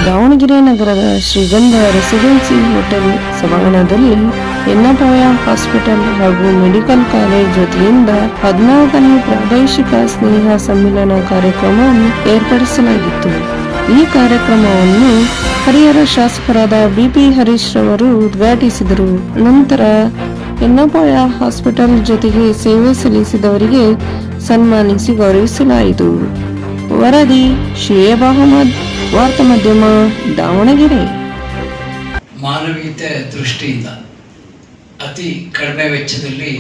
ದಾವಣಗೆರೆ ನಗರದ ಶ್ರೀಗಂಧ residency hotel ಸಭಾಂಗಣದಲ್ಲಿ ಯನ್ನಪೋಯ ಹಾಸ್ಪಿಟಲ್ ಹಾಗೂ ಮೆಡಿಕಲ್ ಕಾಲೇಜ್ ವತಿಯಿಂದ 14ನೇ ಪ್ರಾದೇಶಿಕ ಸ್ನೇಹ ಸಮ್ಮೇಳನ ಕಾರ್ಯಕ್ರಮವನ್ನು ಏರ್ಪಡಿಸಲಾಗಿತ್ತು. ಈ ಕಾರ್ಯಕ್ರಮವನ್ನು ಹರಿಹರ ಶಾಸಕರಾದ ಬಿಪಿ ಹರೀಶ್ ರವರು ಉದ್ಘಾಟಿಸಿದರು. ನಂತರ ಯನ್ನಪೋಯ ಹಾಸ್ಪಿಟಲ್ ಜೊತೆಗೆ ಸೇವೆ ಸಲ್ಲಿಸಿದವರಿಗೆ ಸನ್ಮಾನಿಸಿ ಗೌರವಿಸಲಾಯಿತು. ವರದಿ ಶೇಬ್ ಅಹಮದ್, ವಾರ್ತಾ ಮಾಧ್ಯಮ, ದಾವಣಗೆರೆ. ಮಾನವೀಯತೆ ದೃಷ್ಟಿಯಿಂದ ಅತಿ ಕಡಿಮೆ ವೆಚ್ಚದಲ್ಲಿ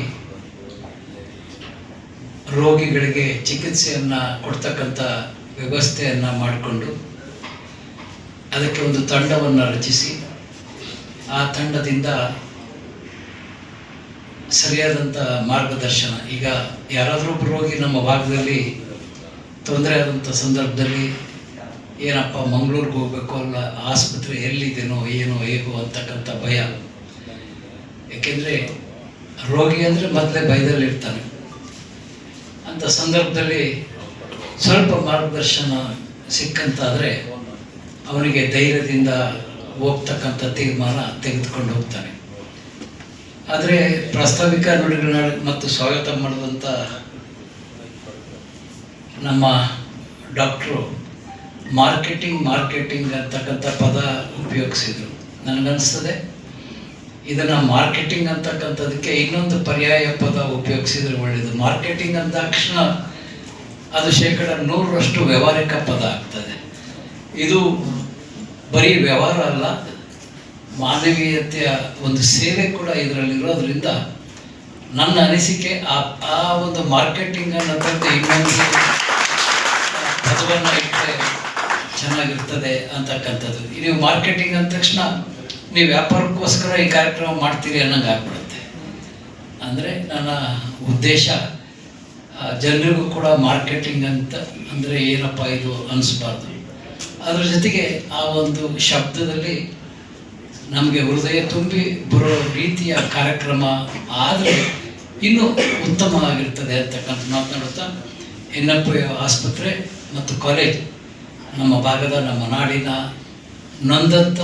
ರೋಗಿಗಳಿಗೆ ಚಿಕಿತ್ಸೆಯನ್ನು ಕೊಡ್ತಕ್ಕಂಥ ವ್ಯವಸ್ಥೆಯನ್ನು ಮಾಡಿಕೊಂಡು ಅದಕ್ಕೆ ಒಂದು ತಂಡವನ್ನು ರಚಿಸಿ ಆ ತಂಡದಿಂದ ಸರಿಯಾದಂಥ ಮಾರ್ಗದರ್ಶನ. ಈಗ ಯಾರಾದರೂ ಒಬ್ಬ ರೋಗಿ ನಮ್ಮ ಭಾಗದಲ್ಲಿ ತೊಂದರೆ ಆದಂಥ ಸಂದರ್ಭದಲ್ಲಿ ಏನಪ್ಪ ಮಂಗಳೂರಿಗೆ ಹೋಗಬೇಕು, ಅಲ್ಲ ಆಸ್ಪತ್ರೆ ಎಲ್ಲಿದೆನೋ ಏನೋ ಹೇಗೋ ಅಂತಕ್ಕಂಥ ಭಯ. ಏಕೆಂದರೆ ರೋಗಿ ಅಂದರೆ ಮೊದಲೇ ಭಯದಲ್ಲಿರ್ತಾನೆ. ಅಂಥ ಸಂದರ್ಭದಲ್ಲಿ ಸ್ವಲ್ಪ ಮಾರ್ಗದರ್ಶನ ಸಿಕ್ಕಂತಾದರೆ ಅವನಿಗೆ ಧೈರ್ಯದಿಂದ ಹೋಗ್ತಕ್ಕಂಥ ತೀರ್ಮಾನ ತೆಗೆದುಕೊಂಡು ಹೋಗ್ತಾನೆ. ಆದರೆ ಪ್ರಾಸ್ತಾವಿಕ ನುಡಿಗಳ ಮತ್ತು ಸ್ವಾಗತ ಮಾಡಿದಂಥ ನಮ್ಮ ಡಾಕ್ಟ್ರು ಮಾರ್ಕೆಟಿಂಗ್ ಅಂತಕ್ಕಂಥ ಪದ ಉಪಯೋಗಿಸಿದರು. ನನಗನ್ನಿಸ್ತದೆ ಇದನ್ನು ಮಾರ್ಕೆಟಿಂಗ್ ಅಂತಕ್ಕಂಥದಕ್ಕೆ ಇನ್ನೊಂದು ಪರ್ಯಾಯ ಪದ ಉಪಯೋಗಿಸಿದರೆ ಒಳ್ಳೆಯದು. ಮಾರ್ಕೆಟಿಂಗ್ ಅಂದ ತಕ್ಷಣ ಅದು 100% ವ್ಯಾವಹಾರಿಕ ಪದ ಆಗ್ತದೆ. ಇದು ಬರೀ ವ್ಯವಹಾರ ಅಲ್ಲ, ಮಾನವೀಯತೆಯ ಒಂದು ಸೇವೆ ಕೂಡ ಇದರಲ್ಲಿರೋದ್ರಿಂದ ನನ್ನ ಅನಿಸಿಕೆ ಆ ಒಂದು ಮಾರ್ಕೆಟಿಂಗ್ ಅನ್ನೋಂಥ ಇನ್ನೊಂದು ಪದವನ್ನು ಇಟ್ಟರೆ ಚೆನ್ನಾಗಿರ್ತದೆ ಅಂತಕ್ಕಂಥದ್ದು. ನೀವು ಮಾರ್ಕೆಟಿಂಗ್ ಅಂದ ತಕ್ಷಣ ನೀವು ವ್ಯಾಪಾರಕ್ಕೋಸ್ಕರ ಈ ಕಾರ್ಯಕ್ರಮ ಮಾಡ್ತೀರಿ ಅನ್ನೋಂಗೆ ಆಗ್ಬಿಡುತ್ತೆ. ಅಂದರೆ ನನ್ನ ಉದ್ದೇಶ ಜನರಿಗೂ ಕೂಡ ಮಾರ್ಕೆಟಿಂಗ್ ಅಂತ ಅಂದರೆ ಏನಪ್ಪ ಇದು ಅನಿಸ್ಬಾರ್ದು. ಅದ್ರ ಜೊತೆಗೆ ಆ ಒಂದು ಶಬ್ದದಲ್ಲಿ ನಮಗೆ ಹೃದಯ ತುಂಬಿ ಬರೋ ರೀತಿಯ ಕಾರ್ಯಕ್ರಮ ಆದರೆ ಇನ್ನೂ ಉತ್ತಮವಾಗಿರ್ತದೆ ಅಂತಕ್ಕಂಥ ಮಾತನಾಡುತ್ತಾ, ಯನ್ನಪೋಯ ಆಸ್ಪತ್ರೆ ಮತ್ತು ಕಾಲೇಜ್ ನಮ್ಮ ಭಾಗದ, ನಮ್ಮ ನಾಡಿನ ನೊಂದಂಥ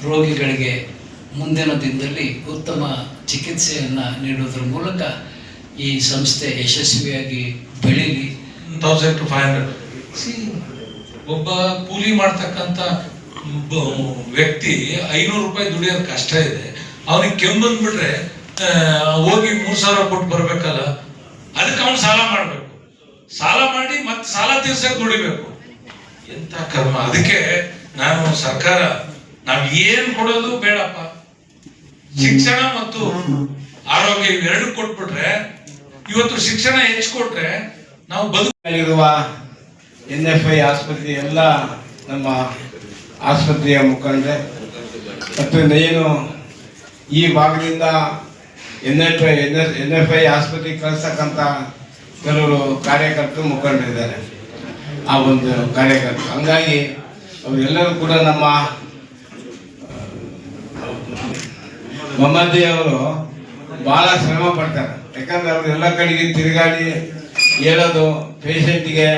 ರೋಗಿಗಳಿಗೆ ಮುಂದಿನ ದಿನದಲ್ಲಿ ಉತ್ತಮ ಚಿಕಿತ್ಸೆಯನ್ನು ನೀಡೋದ್ರ ಮೂಲಕ ಈ ಸಂಸ್ಥೆ ಯಶಸ್ವಿಯಾಗಿ ಬೆಳೀಲಿ. 1500 ಒಬ್ಬ ಕೂಲಿ ಮಾಡ್ತಕ್ಕಂಥ ವ್ಯಕ್ತಿ 500 ರೂಪಾಯಿ ದುಡಿಯೋದು ಕಷ್ಟ ಇದೆ. ಅವನಿಗೆ ಕೆಮ್ಮು ಬಂದ್ಬಿಟ್ರೆ ಹೋಗಿ 3000 ಕೊಟ್ಟು ಬರ್ಬೇಕಲ್ಲ. ಅದಕ್ಕೆ ಅವನು ಸಾಲ ಮಾಡಬೇಕು, ಸಾಲ ಮಾಡಿ ಮತ್ತೆ ಸಾಲ ತೀರ್ಸಕ್ಕೆ ದುಡಿಬೇಕು. ಎಂತ ಕರ್ಮ. ಅದಕ್ಕೆ ನಾನು ಸರ್ಕಾರ ನಾವ್ ಏನ್ ಕೊಡೋದು ಬೇಡಪ್ಪ, ಶಿಕ್ಷಣ ಮತ್ತು ಆರೋಗ್ಯ ಇವೆರಡು ಕೊಟ್ಬಿಟ್ರೆ, ಇವತ್ತು ಶಿಕ್ಷಣ ಹೆಚ್ಚು ಕೊಟ್ರೆ ನಾವು ಬದುಕಲಿರುವ NFI ಆಸ್ಪತ್ರೆ ಎಲ್ಲ ನಮ್ಮ ಆಸ್ಪತ್ರೆಯ ಮುಖಂಡರೆ ಮತ್ತು ಏನು ಈ ಭಾಗದಿಂದ NFI ಆಸ್ಪತ್ರೆಗೆ ಕಳಿಸ್ತಕ್ಕಂಥ ಕೆಲವರು ಕಾರ್ಯಕರ್ತರು ಮುಖಂಡರಿದ್ದಾರೆ. ಆ ಒಂದು ಕಾರ್ಯಕರ್ತರು ಹಂಗಾಗಿ ಅವರೆಲ್ಲರೂ ಕೂಡ ನಮ್ಮ ಮೊಹಮ್ಮದಿ ಅವರು ಭಾಳ ಶ್ರಮ ಪಡ್ತಾರೆ. ಯಾಕಂದ್ರೆ ಅವ್ರು ಎಲ್ಲ ಕಡೆಗೆ ತಿರುಗಾಡಿ ಹೇಳೋದು ಪೇಷಂಟಿಗೆ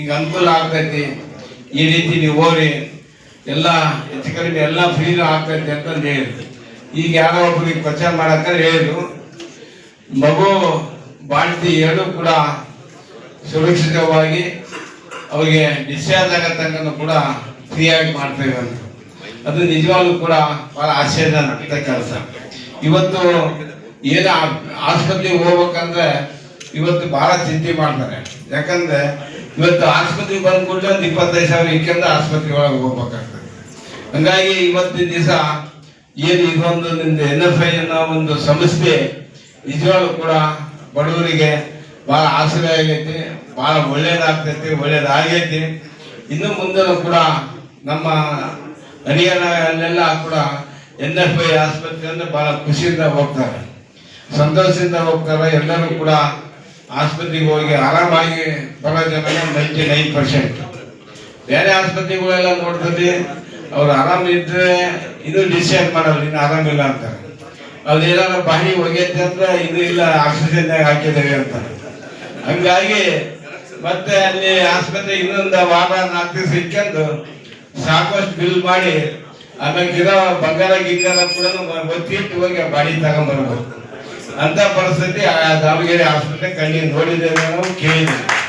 ಈಗ ಅನುಕೂಲ ಆಗ್ತೈತಿ, ಈ ರೀತಿ ನೀವು ಹೋಗ್ರಿ, ಎಲ್ಲ ಹೆಚ್ಚು ಕಡಿಮೆ ಎಲ್ಲ ಫ್ರೀನೂ ಆಗ್ತೈತಿ ಅಂತಂದು ಹೇಳಿದ್ರು. ಈಗ ಯಾರೋ ಒಬ್ಬರಿಗೆ ಪ್ರಚಾರ ಮಾಡಕ್ಕಂದ್ರೆ ಹೇಳಿದ್ರು, ಮಗು ಬಾಣ್ತಿ ಎರಡೂ ಕೂಡ ಸುರಕ್ಷಿತವಾಗಿ ಅವರಿಗೆ ಡಿಸ್ಚಾರ್ಜ್ ಆಗೋ ತನಕ ಕೂಡ ಫ್ರೀಯಾಗಿ ಮಾಡ್ತೇವೆ ಅಂತ. ಅದು ನಿಜವಾಗ್ಲೂ ಕೂಡ ಬಹಳ ಆಶ್ಚರ್ಯ ಅಂತ ಕೆಲಸ. ಇವತ್ತು ಏನು ಆಸ್ಪತ್ರೆಗೆ ಹೋಗ್ಬೇಕಂದ್ರೆ ಇವತ್ತು ಬಹಳ ಚಿಂತೆ ಮಾಡ್ತಾರೆ. ಯಾಕಂದ್ರೆ ಇವತ್ತು ಆಸ್ಪತ್ರೆಗೆ ಬಂದ ಕೂಡಲೇ ಒಂದು 25,000 ಇಕ್ಕಿಂದ ಆಸ್ಪತ್ರೆ ಒಳಗೆ ಹೋಗ್ಬೇಕಾಗ್ತದೆ. ಹಂಗಾಗಿ ಇವತ್ತಿನ ದಿವಸ ಏನು ಇದೊಂದು NFI ಅನ್ನೋ ಒಂದು ಸಂಸ್ಥೆ ನಿಜವಾಗ್ಲೂ ಕೂಡ ಬಡವರಿಗೆ ಬಹಳ ಆಶ್ರಯ ಆಗೈತಿ, ಬಹಳ ಒಳ್ಳೇದಾಗ್ತೈತಿ, ಒಳ್ಳೇದಾಗೈತಿ. ಇನ್ನು ಮುಂದೆ ಕೂಡ ನಮ್ಮ ಹರಿಯಾಣಲ್ಲೆಲ್ಲ ಕೂಡ NFI ಆಸ್ಪತ್ರೆ ಅಂದ್ರೆ ಬಹಳ ಖುಷಿಯಿಂದ ಹೋಗ್ತಾರೆ, ಸಂತೋಷದಿಂದ ಹೋಗ್ತಾರೆ. ಎಲ್ಲರೂ ಕೂಡ ಆಸ್ಪತ್ರೆಗೆ ಹೋಗಿ ಆರಾಮಾಗಿ ಬರೋ ಜನ 99%. ಬೇರೆ ಆಸ್ಪತ್ರೆಗಳೆಲ್ಲ ನೋಡ್ತಾರೆ, ಅವ್ರು ಆರಾಮಿದ್ರೆ ಇದು ಡಿಸ್ಚಾರ್ಜ್ ಮಾಡಲ್ಲ, ಇನ್ನು ಆರಾಮಿಲ್ಲ ಅಂತಾರೆ. ಅದೇನಾದ್ರು ಬಾಯಿ ಹೋಗೈತೆ ಅಂದ್ರೆ ಇದು ಇಲ್ಲ, ಆಕ್ಸಿಜನ್ ಹಾಕಿದ್ದೇವೆ ಅಂತಾರೆ. ಹಂಗಾಗಿ ಮತ್ತೆ ಅಲ್ಲಿ ಆಸ್ಪತ್ರೆ ಇನ್ನೊಂದು ವಾರ 4 ದಿವಸ ಇಟ್ಕೊಂಡು ಸಾಕಷ್ಟು ಬಿಲ್ ಮಾಡಿ ಆಮೇಲೆ ಇರೋ ಬಂಗಾರ ಗಿಂಗಾರ ಕೂಡ ಒತ್ತಿಟ್ಟು ಹೋಗಿ ಬಾಡಿ ತಗೊಂಡ್ಬರ್ಬೇಕು ಅಂತ ಪರಿಸ್ಥಿತಿ ದಾವಣಗೆರೆ ಆಸ್ಪತ್ರೆ ಕಣ್ಣಿಗೆ ನೋಡಿದ್ದೇವೆ, ನಾವು ಕೇಳಿದ್ದೇವೆ.